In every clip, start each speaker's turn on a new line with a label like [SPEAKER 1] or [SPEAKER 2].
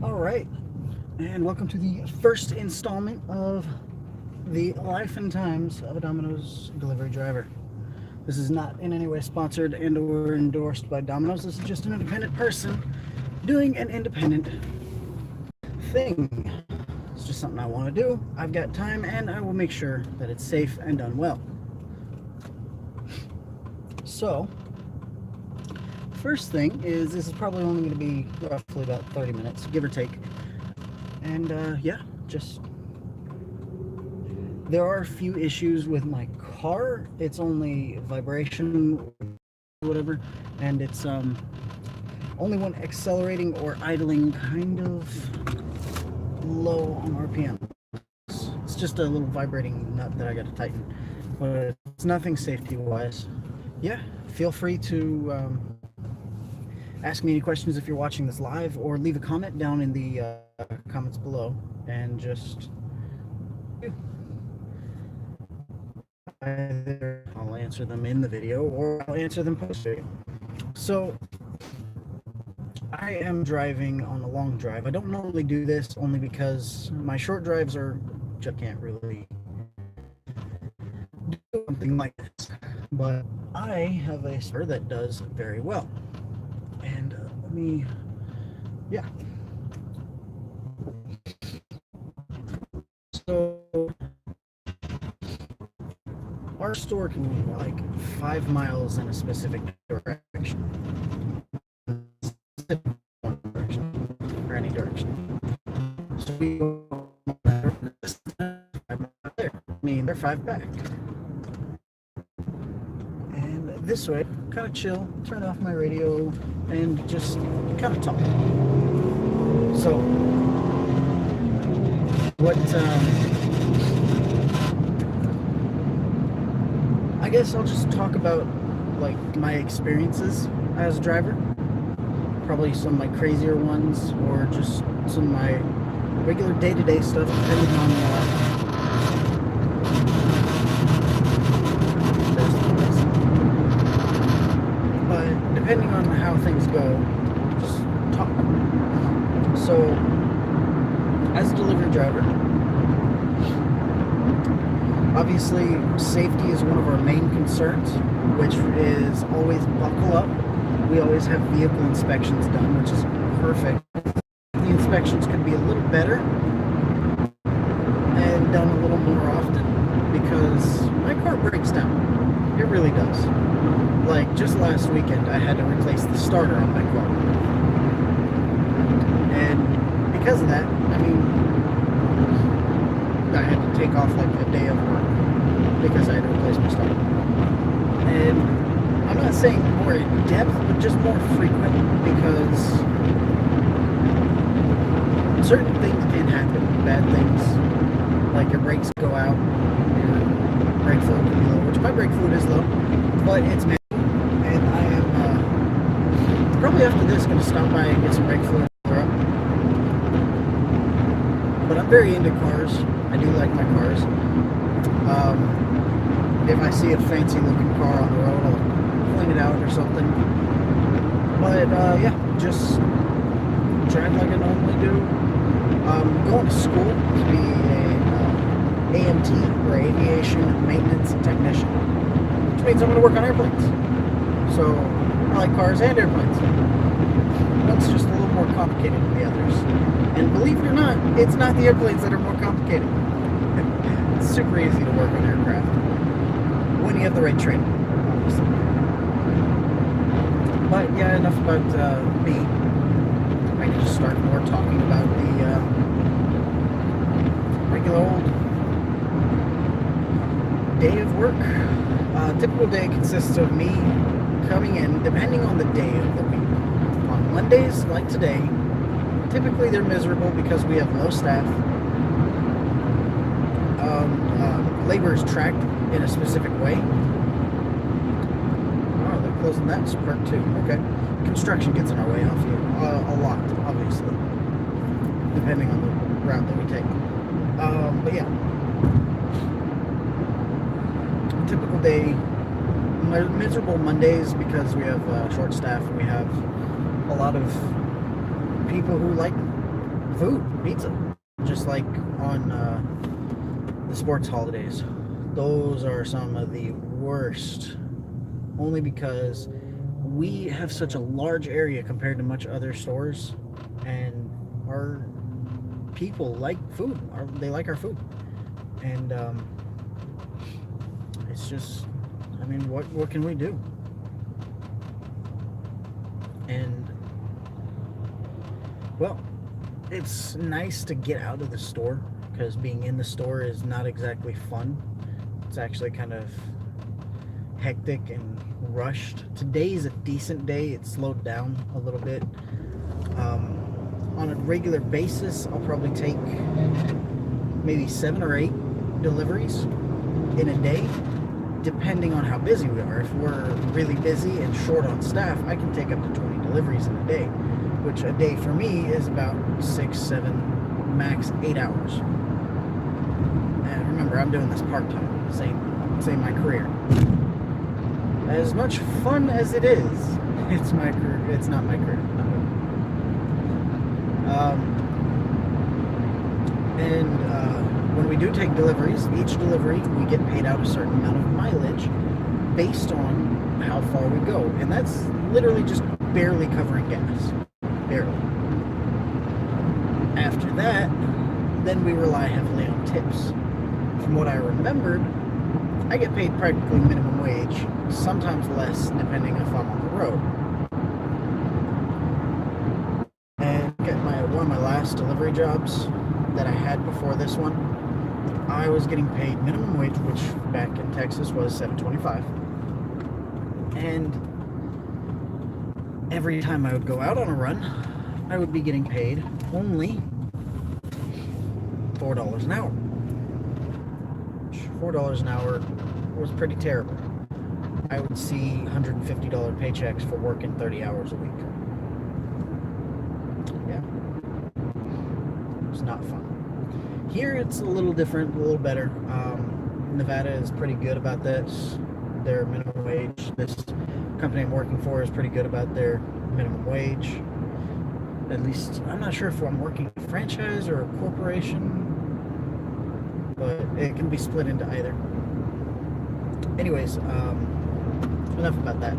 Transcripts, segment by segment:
[SPEAKER 1] All right, and welcome to the first installment of the Life and Times of a Domino's Delivery Driver. This is not in any way sponsored and or endorsed by Domino's. This is just an independent person doing an independent thing. It's just something I want to do. I've got time and I will make sure that it's safe and done well. So, first thing is this is probably only going to be roughly about 30 minutes, give or take. And yeah, just there are a few issues with my car. It's only vibration, whatever, and it's only when accelerating or idling kind of low on RPM. It's just a little vibrating nut that I got to tighten, but it's nothing safety wise. Yeah, feel free to ask me any questions if you're watching this live, or leave a comment down in the comments below, and just either I'll answer them in the video or I'll answer them post video. So I am driving on a long drive. I don't normally do this only because my short drives are just can't really do something like this, but I have a server that does very well. And yeah. So our store can be like 5 miles in a specific direction. Or any direction. So we go 5 miles there. They're 5 back. And this way, kind of chill, turn off my radio, and just kind of talk. So, what, I guess I'll just talk about, like, my experiences as a driver. Probably some of my crazier ones, or just some of my regular day-to-day stuff, depending on, but depending on how things go, just talk. So, as a delivery driver, obviously safety is one of our main concerns, which is always buckle up. We always have vehicle inspections done, which is perfect. The inspections could be a little better and done a little more often, because my car breaks down. It really does. Like, just last weekend, I had to replace the starter on my car. And because of that, I had to take off like a day of work because I had to replace my starter. And I'm not saying more in depth, but just more frequent, because certain things can happen, bad things, like your brakes go out, your brake fluid can be low, which my brake fluid is low, but it's manual, and I am probably after this going to stop by and get some brake fluid. But I'm very into cars. I do like my cars. If I see a fancy looking car on the road, I'll point it out or something. But yeah, just drive like I normally do. Going to school to be an AMT, or Aviation Maintenance Technician, which means I'm going to work on airplanes. So I like cars and airplanes. One's just a little more complicated than the others. And believe it or not, it's not the airplanes that are more complicated. It's super easy to work on aircraft when you have the right training, obviously. But yeah, enough about me. I can just start more talking about the regular old day of work. A typical day consists of me coming in, depending on the day of the week. On Mondays, like today, typically they're miserable because we have low staff. Labor is tracked in a specific way. Oh, they're closing that part too. Okay. Construction gets in our way off here. A lot, obviously. Depending on the route that we take. But yeah. Typical day. Miserable Mondays because we have short staff. We have a lot of people who like food, pizza, just like on the sports holidays. Those are some of the worst, only because we have such a large area compared to much other stores, and our people like food. They like our food, and it's just, I mean, what can we do? And well, it's nice to get out of the store, because being in the store is not exactly fun. It's actually kind of hectic and rushed. Today's a decent day. It slowed down a little bit. On a regular basis, I'll probably take maybe 7 or 8 deliveries in a day, depending on how busy we are. If we're really busy and short on staff, I can take up to 20 deliveries in a day, which a day for me is about 6, 7, max 8 hours. And remember, I'm doing this part-time, same my career. As much fun as it is, it's my career. It's not my career. When we do take deliveries, each delivery we get paid out a certain amount of mileage based on how far we go, and that's literally just barely covering gas. Barely. After that, then we rely heavily on tips. From what I remembered, I get paid practically minimum wage, sometimes less depending if I'm on the road. And at one of my last delivery jobs that I had before this one, I was getting paid minimum wage, which back in Texas was $7.25. And every time I would go out on a run, I would be getting paid only $4 an hour. $4 an hour was pretty terrible. I would see $150 paychecks for working 30 hours a week. Yeah. It's not fun. Here it's a little different, a little better. Nevada is pretty good about this. Their minimum wage. This company I'm working for is pretty good about their minimum wage. At least, I'm not sure if I'm working a franchise or a corporation, but it can be split into either. Anyways, enough about that.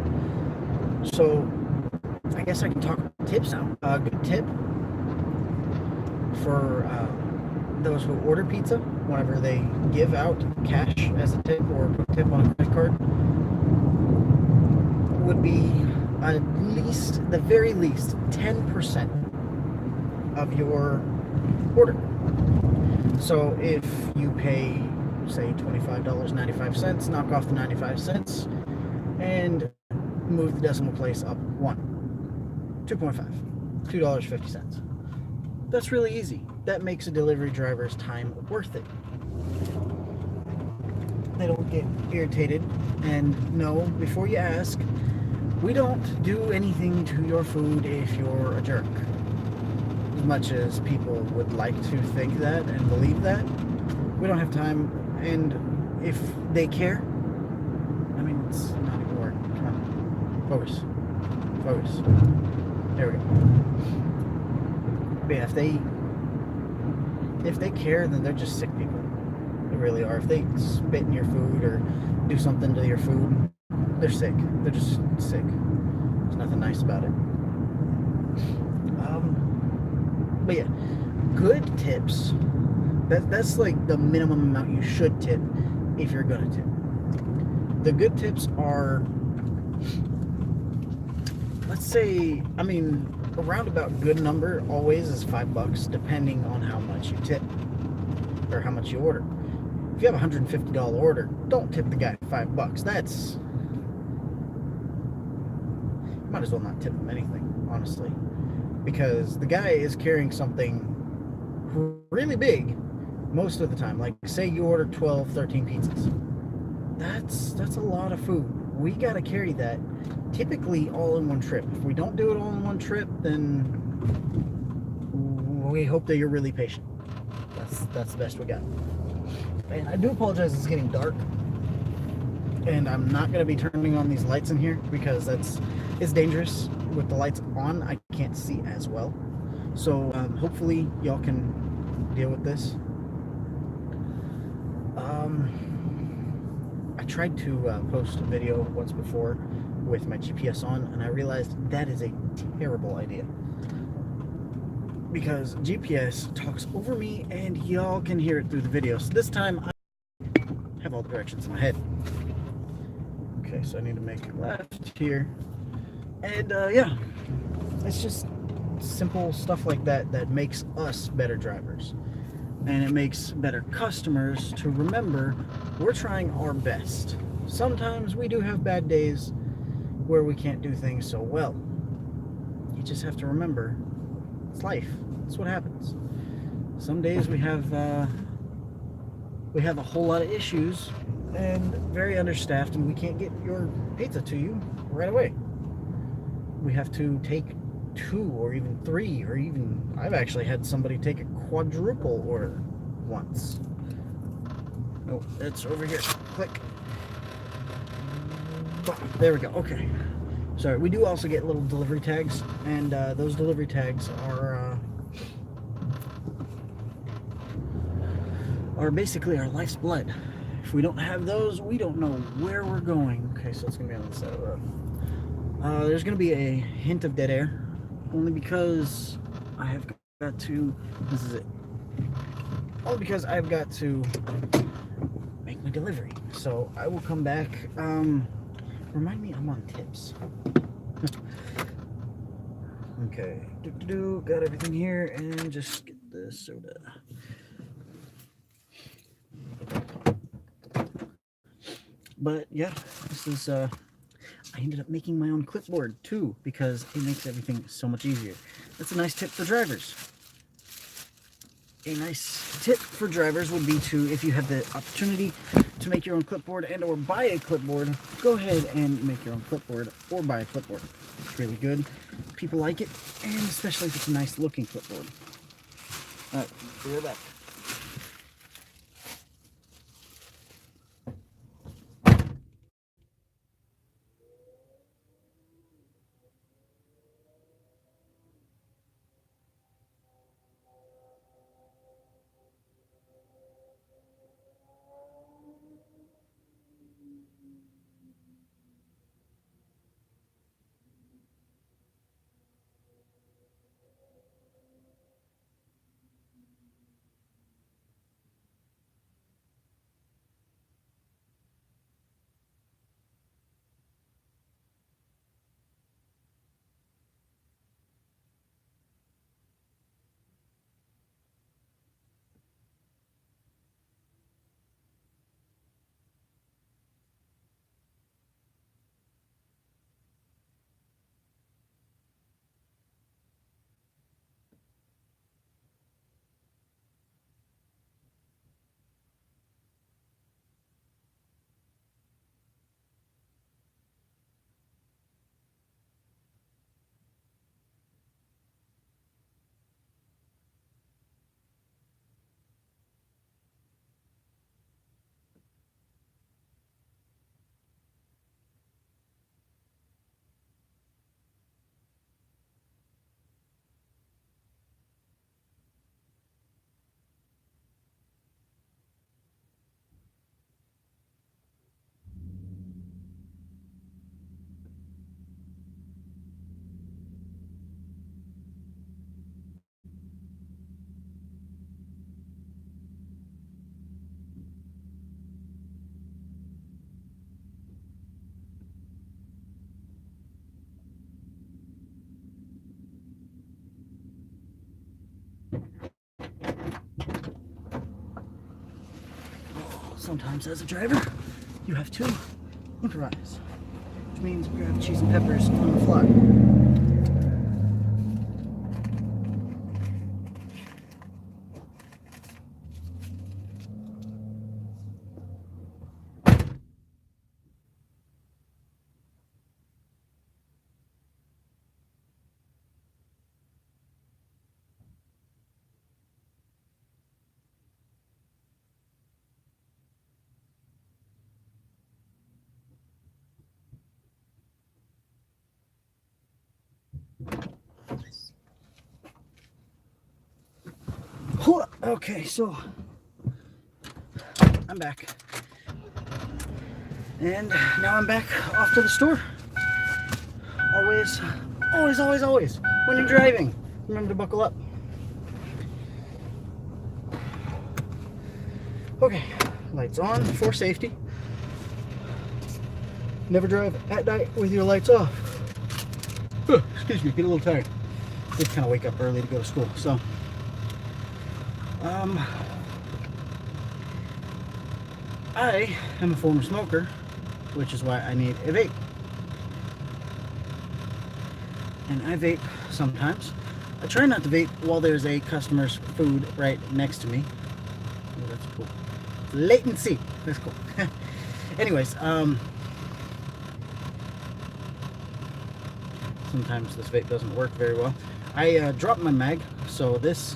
[SPEAKER 1] So, I guess I can talk about tips now. A good tip for those who order pizza, whenever they give out cash as a tip or a tip on a credit card, would be at least, the very least, 10% of your order. So if you pay, say, $25.95, knock off the 95 cents and move the decimal place up 1, 2.5, $2.50. That's really easy. That makes a delivery driver's time worth it. They don't get irritated. And no, before you ask, we don't do anything to your food if you're a jerk. As much as people would like to think that and believe that, we don't have time. And if they care, I mean, it's not even work. Come on. Focus. There we go. But yeah, if they care, then they're just sick people. They really are. If they spit in your food or do something to your food, they're sick. They're just sick. There's nothing nice about it. But yeah, good tips. That's like the minimum amount you should tip if you're gonna tip. The good tips are, let's say, I mean, a roundabout good number always is $5, depending on how much you tip or how much you order. If you have a $150 order, don't tip the guy $5. That's, you might as well not tip him anything, honestly, because the guy is carrying something really big most of the time. Like, say you order 12, 13 pizzas. That's a lot of food. We gotta carry that typically all in one trip. If we don't do it all in one trip, then we hope that you're really patient. That's the best we got. And I do apologize, it's getting dark, and I'm not going to be turning on these lights in here because it's dangerous. With the lights on, I can't see as well. So hopefully y'all can deal with this. I tried to post a video once before with my GPS on, and I realized that is a terrible idea because GPS talks over me and y'all can hear it through the video. So this time I have all the directions in my head. Okay, so I need to make a left here. And yeah, it's just simple stuff like that that makes us better drivers. And it makes better customers to remember we're trying our best. Sometimes we do have bad days where we can't do things so well. You just have to remember it's life. That's what happens. Some days we have a whole lot of issues and very understaffed, and we can't get your pizza to you right away. We have to take 2 or even 3, or even I've actually had somebody take a quadruple order once. Oh, it's over here. Click. Oh, there we go. Okay. Sorry, we do also get little delivery tags, and those delivery tags are basically our life's blood. If we don't have those, we don't know where we're going. Okay, so it's gonna be on the side of the road. There's gonna be a hint of dead air, only because I have got to. This is it. Only because I've got to make my delivery. So I will come back. Remind me, I'm on tips. Okay, got everything here, and just get the soda. But yeah, this is I ended up making my own clipboard too because it makes everything so much easier. That's a nice tip for drivers. A nice tip for drivers would be to, if you have the opportunity to make your own clipboard and or buy a clipboard, go ahead and make your own clipboard or buy a clipboard. It's really good. People like it, and especially if it's a nice looking clipboard. Alright, be right back. Sometimes as a driver, you have to improvise, which means grab cheese and peppers on the fly. Okay, so I'm back. And now I'm back off to the store. Always, always, always, always, when you're driving, remember to buckle up. Okay, lights on for safety. Never drive at night with your lights off. Excuse me, get a little tired. Did kind of wake up early to go to school, so. I am a former smoker, which is why I need a vape. And I vape sometimes. I try not to vape while there's a customer's food right next to me. Oh, that's cool. Latency. That's cool. Anyways, sometimes this vape doesn't work very well. I dropped my mag, so this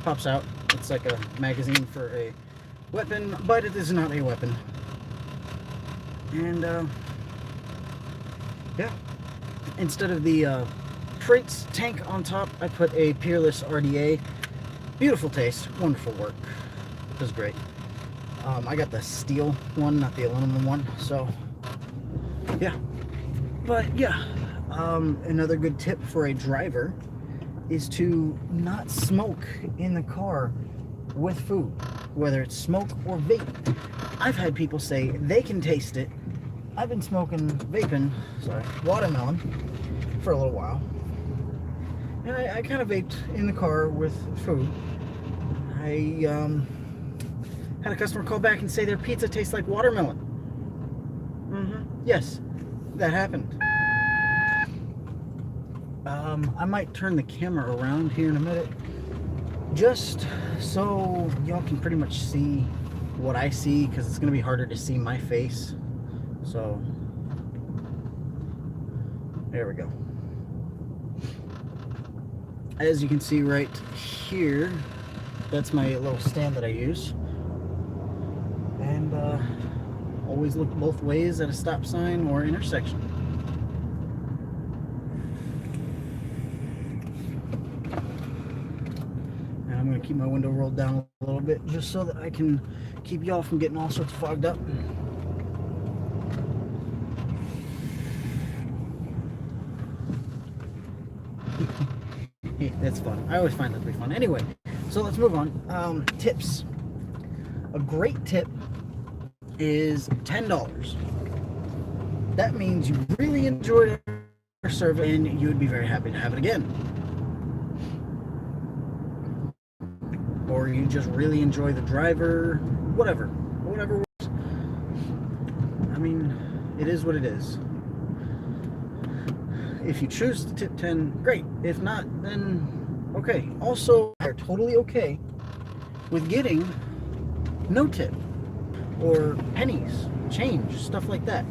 [SPEAKER 1] pops out. It's like a magazine for a weapon, but it is not a weapon. And yeah, instead of the Traits tank on top, I put a Peerless RDA. Beautiful taste, wonderful work. It was great. I got the steel one, not the aluminum one, so yeah. But yeah, another good tip for a driver is to not smoke in the car with food, whether it's smoke or vape. I've had people say they can taste it. I've been vaping, watermelon for a little while. And I kind of vaped in the car with food. I had a customer call back and say their pizza tastes like watermelon. Yes, that happened. I might turn the camera around here in a minute, just so y'all can pretty much see what I see, because it's going to be harder to see my face. So, there we go. As you can see right here, that's my little stand that I use. And always look both ways at a stop sign or intersection. And I'm going to keep my window rolled down a little bit just so that I can keep y'all from getting all sorts of fogged up. That's fun. I always find that to be fun. Anyway, so let's move on. Tips. A great tip is $10. That means you really enjoyed our service and you would be very happy to have it again. Or you just really enjoy the driver, whatever works. I mean, it is what it is. If you choose to tip 10, great. If not, then okay. Also, they're totally okay with getting no tip or pennies, change, stuff like that.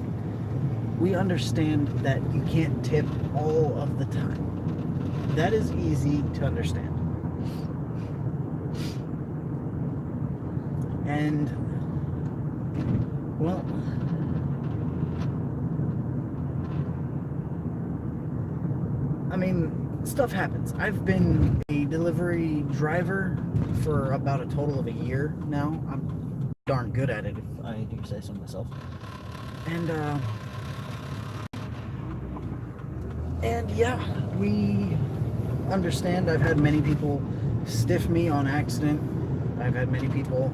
[SPEAKER 1] We understand that you can't tip all of the time. That is easy to understand. And, well, I mean, stuff happens. I've been a delivery driver for about a total of a year now. I'm darn good at it, if I do say so myself. And yeah, we understand. I've had many people stiff me on accident. I've had many people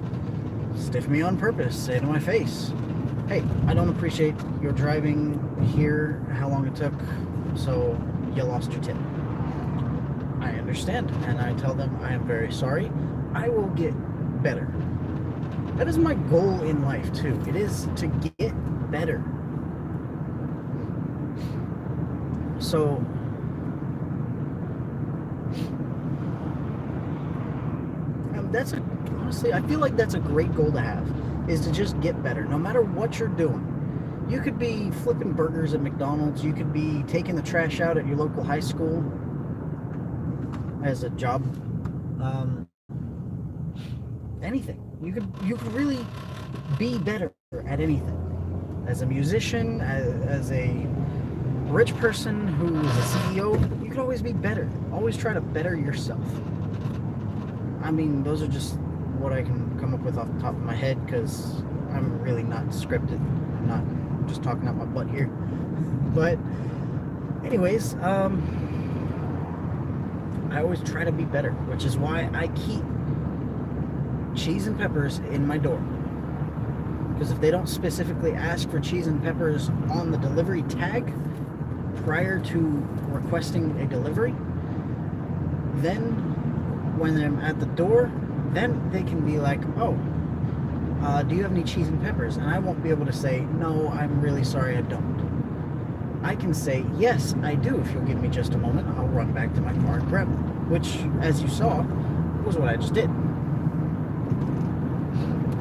[SPEAKER 1] stiff me on purpose, say to my face, hey, I don't appreciate your driving here, how long it took, so you lost your tip. I understand, and I tell them I am very sorry. I will get better. That is my goal in life too. It is to get better. So honestly, I feel like that's a great goal to have, is to just get better, no matter what you're doing. You could be flipping burgers at McDonald's. You could be taking the trash out at your local high school as a job. Anything. You could really be better at anything. As a musician, as a rich person who is a CEO, you could always be better. Always try to better yourself. I mean, those are just what I can come up with off the top of my head, because I'm really not scripted. I'm not just talking out my butt here. But anyways, I always try to be better, which is why I keep cheese and peppers in my door. Because if they don't specifically ask for cheese and peppers on the delivery tag prior to requesting a delivery, then when I'm at the door, then they can be like, oh, do you have any cheese and peppers? And I won't be able to say, no, I'm really sorry, I don't. I can say, yes, I do. If you'll give me just a moment, I'll run back to my car and grab them. Which, as you saw, was what I just did.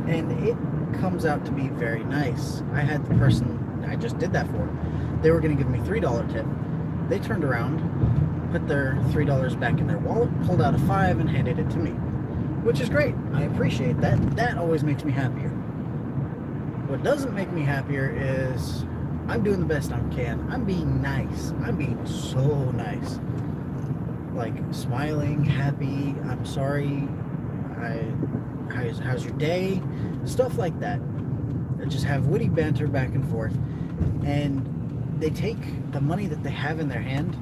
[SPEAKER 1] And it comes out to be very nice. I had the person I just did that for, they were going to give me $3 tip. They turned around, put their $3 back in their wallet, pulled out a $5 and handed it to me, which is great. I appreciate that. That always makes me happier. What doesn't make me happier is I'm doing the best I can. I'm being nice. I'm being so nice. Like smiling, happy, I'm sorry, how's your day? Stuff like that. They just have witty banter back and forth. And they take the money that they have in their hand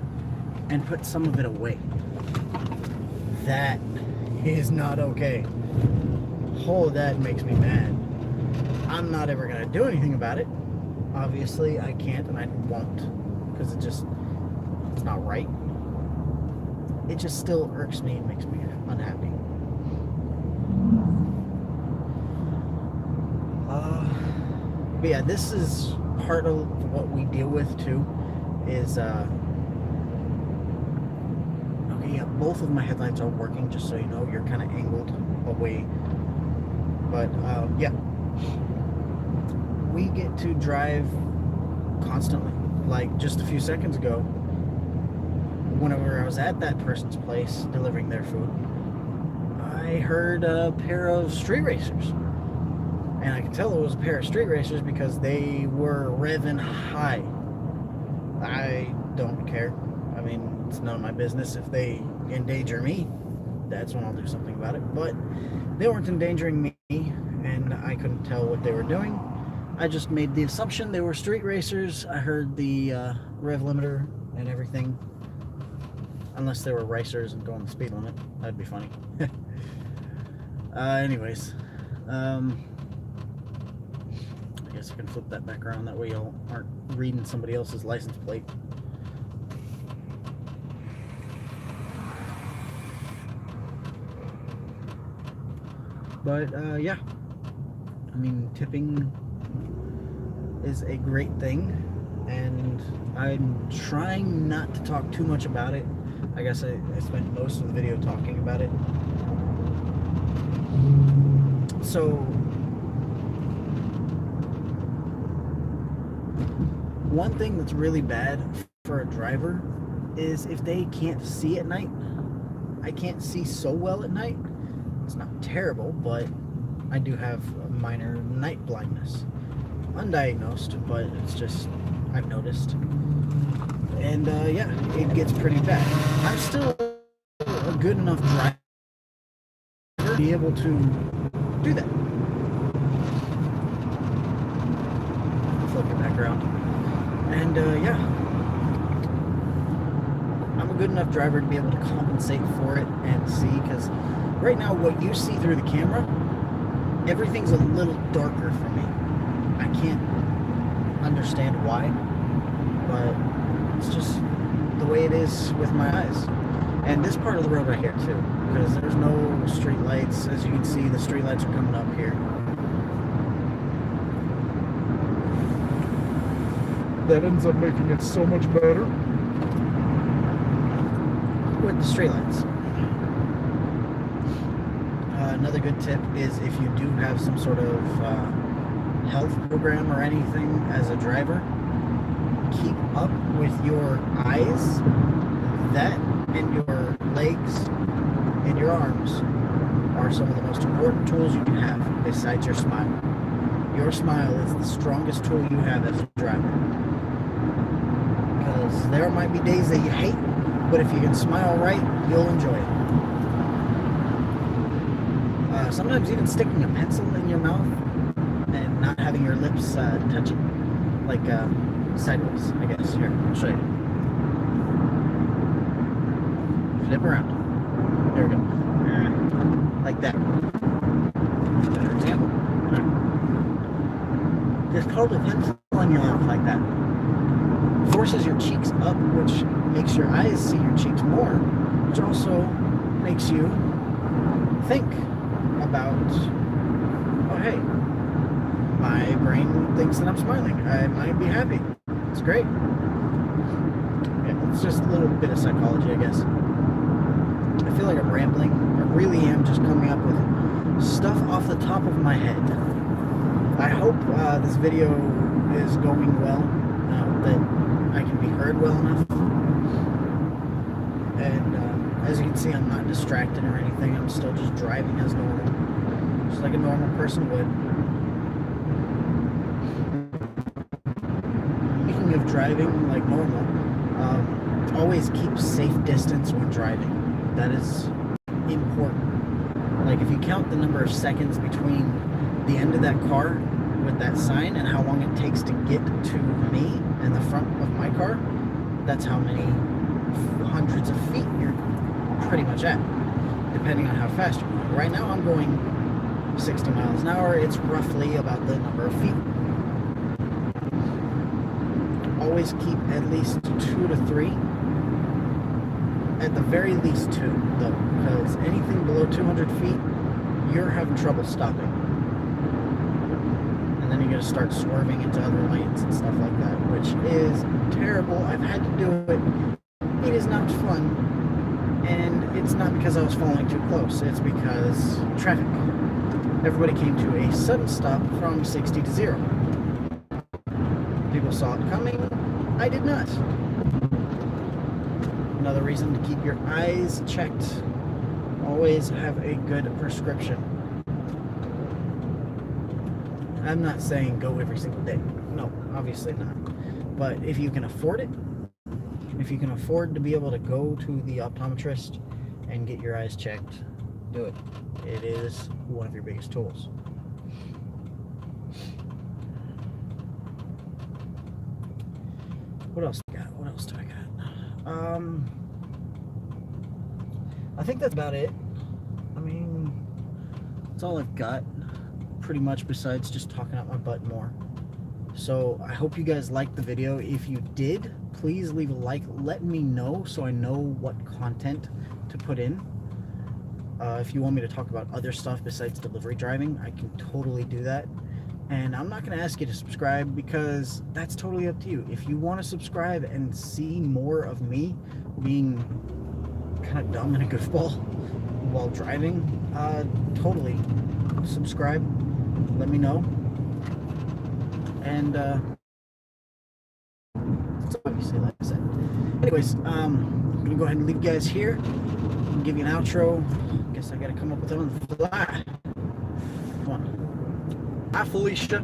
[SPEAKER 1] and put some of it away. That is not okay. Oh, that makes me mad. I'm not ever going to do anything about it. Obviously, I can't and I won't, because it's not right. It just still irks me and makes me unhappy. But yeah, this is part of what we deal with too, is, okay, yeah, both of my headlights are working, just so you know, you're kind of angled away. But, yeah. We get to drive constantly. Like just a few seconds ago, whenever I was at that person's place delivering their food, I heard a pair of street racers. And I could tell it was a pair of street racers because they were revving high. I don't care. I mean, it's none of my business. If they endanger me, that's when I'll do something about it. But they weren't endangering me, and I couldn't tell what they were doing. I just made the assumption they were street racers. I heard the rev limiter and everything. Unless they were racers and going the speed limit. That'd be funny. Anyways. I guess I can flip that back around. That way y'all aren't reading somebody else's license plate. But, yeah. I mean, tipping is a great thing, and I'm trying not to talk too much about it. I guess I spent most of the video talking about it. So, one thing that's really bad for a driver is if they can't see at night. I can't see so well at night. It's not terrible, but I do have a minor night blindness. Undiagnosed, but it's just, I've noticed. And yeah, it gets pretty bad. I'm still a good enough driver to be able to do that. Flip it back around. And yeah, I'm a good enough driver to be able to compensate for it and see, because right now what you see through the camera, everything's a little darker for me. I can't understand why, but it's just the way it is with my eyes. And this part of the road right here too, because there's no street lights. As you can see, the street lights are coming up here.
[SPEAKER 2] That ends up making it so much better.
[SPEAKER 1] With the street lights. Another good tip is if you do have some sort of health program or anything as a driver, keep up with your eyes. That and your legs and your arms are some of the most important tools you can have besides your smile. Your smile is the strongest tool you have as a driver. Because there might be days that you hate, but if you can smile right, you'll enjoy it. sometimes even sticking a pencil in your mouth and not having your lips touch it, like sideways, I guess. Here, I'll show you. Flip around. There we go. Like that. Better example. Just hold a pencil in your mouth like that. Forces your cheeks up, which makes your eyes see your cheeks more, which also makes you think about, oh hey, my brain thinks that I'm smiling. I might be happy. It's great. Yeah, it's just a little bit of psychology, I guess. I feel like I'm rambling. I really am just coming up with stuff off the top of my head. I hope this video is going well, that I can be heard well enough. And as you can see, I'm not distracted or anything. I'm still just driving as normal, just like a normal person would. Speaking of driving like normal, always keep safe distance when driving. That is important. Like if you count the number of seconds between the end of that car with that sign and how long it takes to get to me and the front of my car, that's how many hundreds of feet you're pretty much at, depending on how fast you're going. Right now I'm going 60 miles an hour. It's roughly about the number of feet. Always keep at least 2 to 3. At the very least 2, though, because anything below 200 feet, you're having trouble stopping. And then you're going to start swerving into other lanes and stuff like that, which is terrible. I've had to do it. It is not fun. And it's not because I was falling too close. It's because traffic. Everybody came to a sudden stop from 60 to 0. People saw it coming. I did not. Another reason to keep your eyes checked. Always have a good prescription. I'm not saying go every single day. No, obviously not. But if you can afford it, if you can afford to be able to go to the optometrist and get your eyes checked, do it. It is one of your biggest tools. What else do I got? What else do I got? I think that's about it. I mean, that's all I've got, pretty much, besides just talking out my butt more. So I hope you guys liked the video. If you did, please leave a like. Let me know so I know what content to put in. If you want me to talk about other stuff besides delivery driving, I can totally do that. And I'm not going to ask you to subscribe because that's totally up to you. If you want to subscribe and see more of me being kind of dumb and a goofball while driving, totally subscribe. Let me know. And that's obviously, like I said. Anyways, I'm going to go ahead and leave you guys here. I'll give you an outro. Guess I got to come up with it on the fly. Come on. Hi, Felicia.